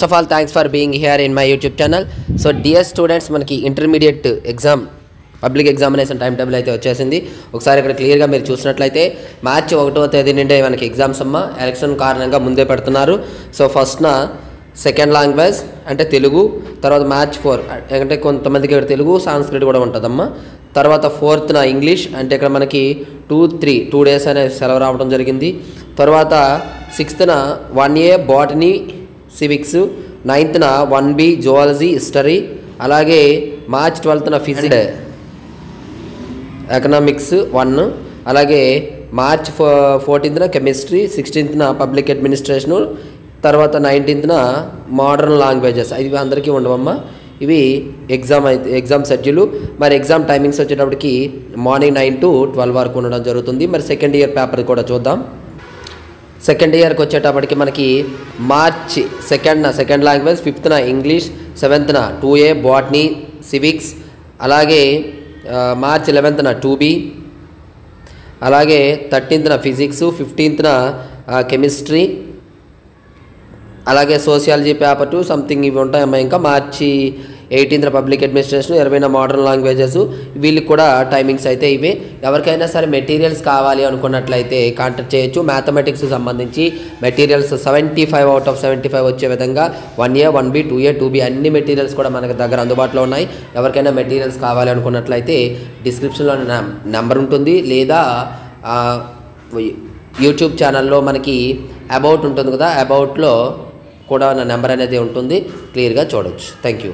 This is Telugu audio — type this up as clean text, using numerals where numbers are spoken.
of all, thanks for being here in my YouTube channel. So dear students, మనకి intermediate exam public examination time table అయితే వచ్చేసింది. ఒకసారి ఇక్కడ క్లియర్గా మీరు చూసినట్లయితే మార్చి 1వ తేదీ నుండి మనకి ఎగ్జామ్స్ ఎలక్షన్ కారణంగా ముందే పెడుతున్నారు. సో ఫస్ట్న సెకండ్ లాంగ్వేజ్ అంటే తెలుగు, తర్వాత మార్చ్ 4 అంటే కొంతమందికి ఇక్కడ తెలుగు సాంస్క్రిట్ కూడా ఉంటుందమ్మా. తర్వాత 4th ఇంగ్లీష్ అంటే ఇక్కడ మనకి 2 డేస్ అనే సెలవు రావడం జరిగింది. తర్వాత 6th 1A botany civics, 9th 1B zoology history, అలాగే మార్చ్ 12th ఫిజిక్స్ ఎకనామిక్స్ 1, అలాగే March 14th chemistry, 16th public administration, తర్వాత 19th మోడర్న్ లాంగ్వేజెస్. ఇవి అందరికీ ఉండవమ్మా. ఇవి ఎగ్జామ్ షెడ్యూలు. మరి ఎగ్జామ్ టైమింగ్స్ వచ్చేటప్పటికి మార్నింగ్ 9 to 12 వరకు ఉండడం జరుగుతుంది. మరి సెకండ్ ఇయర్ పేపర్ కూడా చూద్దాం. సెకండ్ ఇయర్కి వచ్చేటప్పటికి మనకి March 2 second language, 5th English, 7th 2A botany civics, అలాగే మార్చ్ 11th 2B, అలాగే 13th ఫిజిక్స్, 15th కెమిస్ట్రీ, అలాగే సోషియాలజీ పేపర్ 2 సంథింగ్ ఇవి ఉంటాయమ్మా. ఇంకా మార్చి 18th public administration, 20 modern languages. వీళ్ళకి కూడా టైమింగ్స్ అయితే ఇవే. ఎవరికైనా సరే మెటీరియల్స్ కావాలి అనుకున్నట్లయితే కాంటాక్ట్ చేయొచ్చు. మ్యాథమెటిక్స్ సంబంధించి మెటీరియల్స్ 75 out of 75 వచ్చే విధంగా 1A 1B 2A 2B అన్ని మెటీరియల్స్ కూడా మనకి దగ్గర అందుబాటులో ఉన్నాయి. ఎవరికైనా మెటీరియల్స్ కావాలి అనుకున్నట్లయితే డిస్క్రిప్షన్లో నెంబర్ ఉంటుంది, లేదా యూట్యూబ్ ఛానల్లో మనకి అబౌట్ ఉంటుంది కదా, అబౌట్లో కూడా నా నెంబర్ అనేది ఉంటుంది, క్లియర్గా చూడవచ్చు. Thank you.